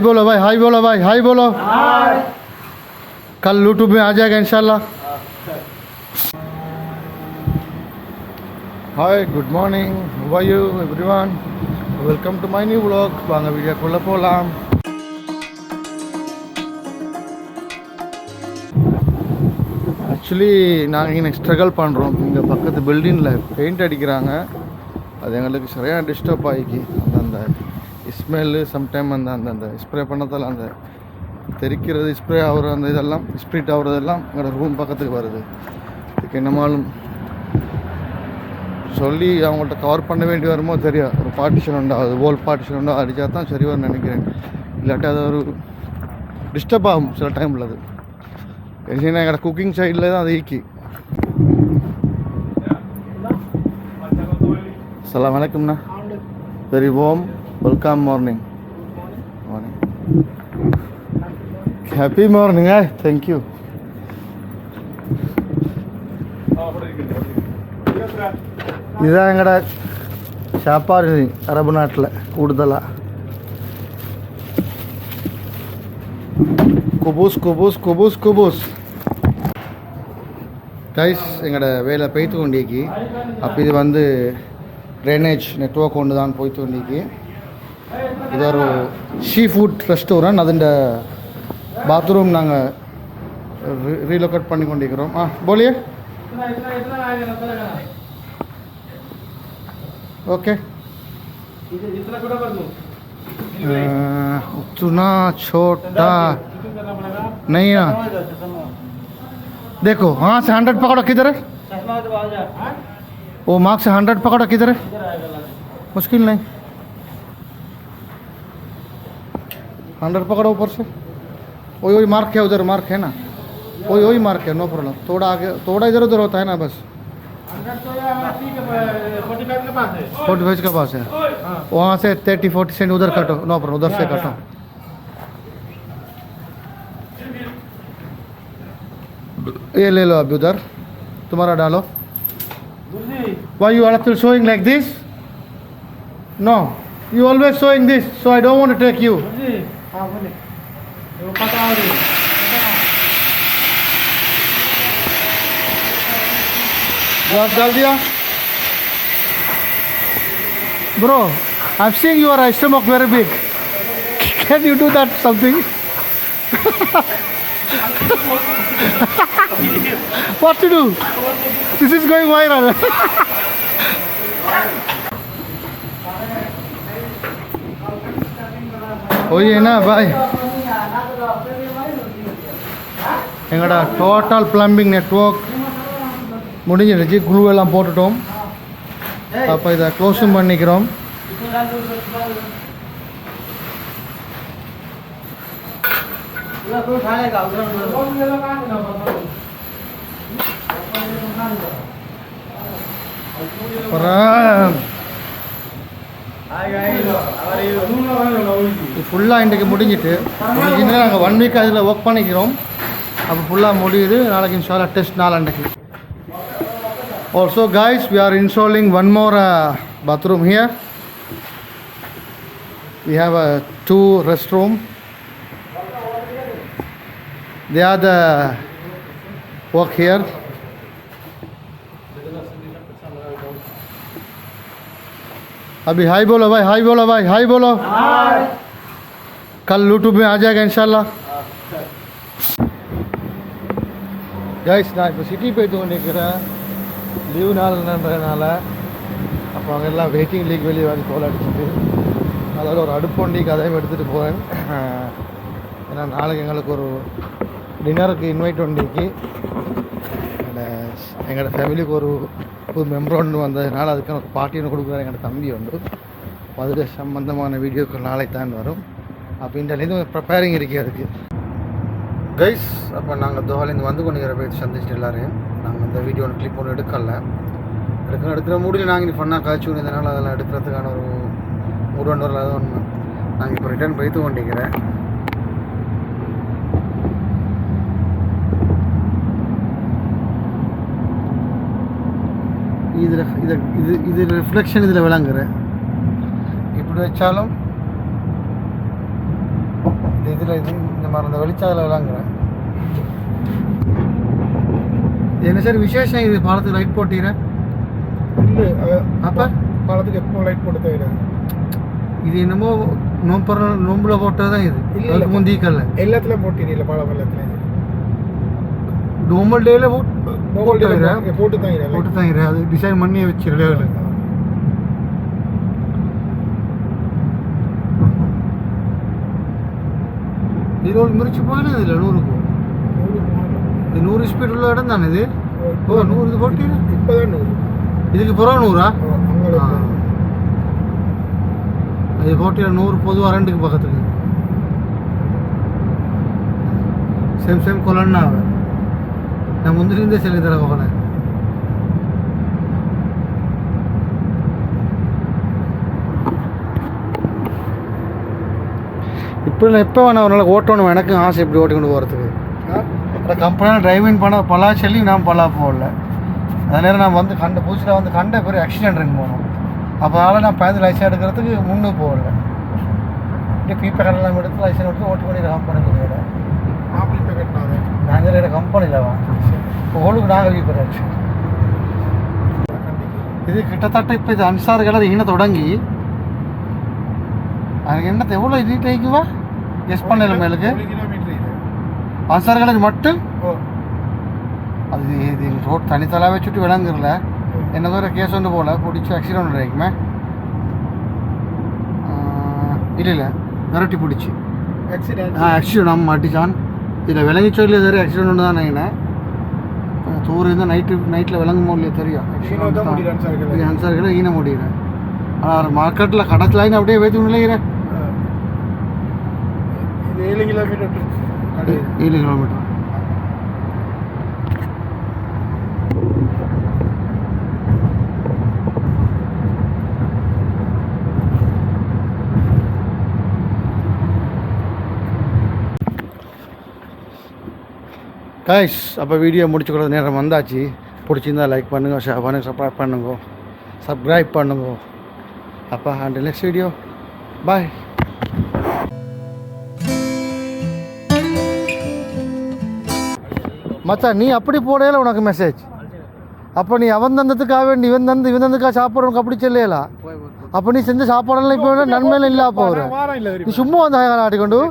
बोलो भाई, हाय बोलो भाई, हाय बोलो। कल यूट्यूब में आ जाएगा इंशाल्लाह। Hi, good morning, how are you everyone, welcome to my new vlog. வாங்க வீடியோக்குள்ள போலாம். ஆக்சுவலி நாங்கள் இங்கே ஸ்ட்ரகிள் பண்ணுறோம். இங்கே பக்கத்து பில்டிங்கில் பெயிண்ட் அடிக்கிறாங்க. அது எங்களுக்கு சரியாக டிஸ்டர்ப் ஆகிக்கி அந்த ஸ்மெல்லு சம்டைம் அந்த ஸ்ப்ரே பண்ணதால் அந்த தெரிக்கிறது ஸ்ப்ரே ஆகுற அந்த இதெல்லாம் ஸ்ப்ரிட் ஆகுறதெல்லாம் எங்களோட ரூம் பக்கத்துக்கு வருது. இதுக்கு என்னமாலும் சொல்லி அவங்கள்ட்ட கவர் பண்ண வேண்டி வருமோ தெரியும். ஒரு பார்ட்டிஷன் உண்டா, அது ஓல் பார்ட்டிஷன் உண்டா அடித்தா தான் சரி வரும்னு நினைக்கிறேன். இல்லாட்டி அது ஒரு டிஸ்டர்ப் ஆகும் சில டைமில். அது ஏன்னா எங்களோட குக்கிங் சைடில் தான் அது ஈக்கி. அஸ்ஸலாமு அலைக்கும்ண்ணா, very warm welcome morning. Happy morning. Thank you. இதுதான் எங்கட சாப்பாடு அரபு நாட்டில் கூடுதலாக. குபூஸ் குபூஸ் குபூஸ் குபூஸ். கைஸ், எங்களோட வேலை போய்த்து கொண்டிக்கு. அப்போ இது வந்து ட்ரைனேஜ் நெட்வொர்க் ஒன்று தான் போய்த்து கொண்டிக்கு. இது ஒரு சீ ஃபுட் ரெஸ்டாரண்ட். அதுண்ட பாத்ரூம் நாங்கள் ரீலோகேட் பண்ணி கொண்டிருக்கிறோம். போலியே ओके. उतना छोटा नहीं है. देखो हाँ से 100 पकड़ो. किधर है वो मार्क से 100 पकड़ो. किधर है? मुश्किल नहीं. 100 पकड़ो ऊपर से. वही वही मार्क है, उधर मार्क है ना, वही वही मार्क है. No problem. थोड़ा आगे, थोड़ा इधर उधर होता है ना बस. 45 के पास है. वहाँ से 30-40 सेंट उधर कटो. नो प्रॉब्लम, उधर से कटो. ये ले लो अभी. उधर तुम्हारा डालो. Why you are still showing like this? No, you always showing this, so I don't want to take you. Glass डाल दिया. Bro, I'm seeing your stomach very big. Can you do that something? What to do? This is going viral. ஓய் என்ன பாய், எங்களோட total plumbing network முடிஞ்சிடுச்சு. Glue எல்லாம் போட்டுட்டோம். அப்போ இதை க்ளோஸும் பண்ணிக்கிறோம். ஃபுல்லாக இன்றைக்கு முடிஞ்சிட்டு நாங்கள் 1 வீக் அதில் ஒர்க் பண்ணிக்கிறோம். அப்போ ஃபுல்லாக முடியுது. நாளைக்கு இன்ஷால்லா test நாளன்றைக்கு. Also guys, we are installing one more bathroom here. We have a 2 restroom. They are the work here. अभी हाय बोलो भाई, हाय बोलो भाई, हाय बोलो. कल यूट्यूब में आ जाएगा इंशाल्लाह. गाइस, நான் இப்போ சிட்டி போய்ட்டு கொண்டிருக்கிறேன். லீவ் நாள்ன்றதுனால. அப்போ அங்கெல்லாம் வெயிட்டிங் லீக் வெளியே வந்து கோல் அடிச்சுட்டு அதோட ஒரு அடுப்பொண்டிக்கு அதையும் எடுத்துகிட்டு போகிறேன். ஏன்னா நாளைக்கு எங்களுக்கு ஒரு டின்னருக்கு இன்வைட் ஒண்டிக்கு எங்களோட ஃபேமிலிக்கு ஒரு மெம்பர் ஒன்று வந்ததுனால அதுக்கு ஒரு பார்ட்டி ஒன்று கொடுக்குறாரு எங்களோட தம்பி உண்டு. அதில் சம்பந்தமான வீடியோக்கள் நாளை தான் வரும். அப்படின்றது ப்ரிப்பேரிங் இருக்குது அதுக்கு. கைஸ், அப்போ நாங்கள் தோஹாலேருந்து வந்து கொண்டு போய் சந்திச்சுட்டு எல்லாரையும் நாங்கள் இந்த வீடியோ ஒன்று கிளிப் ஒன்று எடுக்கிற மூடியில் நாங்கள் இனி ஃபன்னாக காய்ச்சி விடுறதுனால அதெல்லாம் எடுக்கிறதுக்கான ஒரு மூடு ஒன்று வரல. அது ஒன்று நாங்கள் இப்போ ரிட்டர்ன் போய்த்து கொண்டிருக்கிறேன். இது ரிஃப்ளெக்ஷன் இதில் விளங்குற இப்படி வச்சாலும் இந்த இதில் இது இந்த மாதிரி இந்த வெளிச்சாதில் விளாங்குறேன். என்ன சார் விசேஷம் இது பாலத்துக்கு லைட் போட்டீங்க? இல்லை அப்போ பாலத்துக்கு எப்போ லைட் போட்டு தவிர இது என்னமோ நோம்புல போட்டது தான் இது. இல்லை முந்திக்கல்ல எல்லாத்துலேயும் போட்டிருக்கீங்க பாலம் எல்லாத்துலேயும் நார்மல் டேல போட்டு தான் இரு அது டிசைன் பண்ணி வச்சு ரெடியாக. ஈரோடு மிரிச்சு போகல இதில் 100க்கு இது 100 ஸ்பீட் உள்ள இடம் தானே இது. ஓ 100 இது போட்டி இப்போ தான் 100 இதுக்கு புறம் 100ஆ? அது போட்டியில் 100 பொதுவாக 2க்கு பக்கத்துக்கு சேம் கொலன்னா நான் முந்திரிந்தே சொல்லி தர கொலை. இப்போ நான் எப்போ வேணா ஒரு நாள் ஓட்டணும் எனக்கும் ஆசை இப்படி ஓட்டி கொண்டு போகிறதுக்கு. கம்பெனியில் டிரைவிங் பண்ண பலா சொல்லி நான் பலா போகல. அதே நேரம் நான் வந்து கண்ட பெரிய ஆக்சிடென்ட் ரெண்டு போகணும். அப்போ அதனால் நான் பேருந்து லைசன்ஸ் எடுக்கிறதுக்கு முன்னுக்கு போகல. இப்படி பீப்பை கடலாம் எடுத்து லைசன்ஸ் எடுத்து ஓட்டு பண்ணி கம்பெனி கொடுக்குறேன். நாங்கள் என்னோட கம்பெனியில் வா இப்போ ஓடுக்கு நாங்கள் வீப்பராச்சு. இது கிட்டத்தட்ட இப்போ இது அன்சார் கடை ஈன தொடங்கி அதுக்கு என்னத்தை எவ்வளோ நீட் ஆகிக்குவா கெஸ் பண்ணல மேலுக்கு அன்சார் கடை மட்டும். அது இது ரோட் தனித்தலாக வச்சுட்டு விளங்குறல என்ன தவிர கேஸ் ஒன்று போகல பிடிச்சி ஆக்சிடென்ட் ஒன்று ஆகிக்குமே. இல்லை விரட்டி பிடிச்சி ஆக்சிடென்ட் நம்ம மாட்டிச்சான். இதில் விளங்கிச்சோ இல்லையா தெரியும் ஆக்சிடென்ட் ஒன்று தான் நினைக்கிறேன். தூரம் இருந்தால் நைட்டில் விளங்குமோ இல்லையா தெரியும். அன்சார்கள் ஈன முடிகிறேன். ஆனால் மார்க்கெட்டில் கடத்தில் அப்படியே வைத்து நிலைக்கிறேன். 7 கிலோமீட்டர் 7 கிலோமீட்டர். கைஸ் அப்போ வீடியோ முடிச்சுக்கிறது நேரம் வந்தாச்சு. பிடிச்சிருந்தா லைக் பண்ணுங்கள், ஷேர் பண்ணுங்கள், சப்ஸ்கிரைப் பண்ணுங்க. அப்போ அண்ட் நெக்ஸ்ட் வீடியோ பாய். மச்சான் நீ அப்படி போடையில உனக்கு மெசேஜ் அப்போ நீ அவன் தந்ததுக்காக வேண்டி இவன் தந்ததுக்காக சாப்பிட்றவனுக்கு அப்படி சொல்லலா. அப்போ நீ செஞ்ச சாப்பாடெல்லாம் இப்போ நன்மையில இல்லை. அப்போ நீ சும்மா வந்து ஆட்டிக்கொண்டு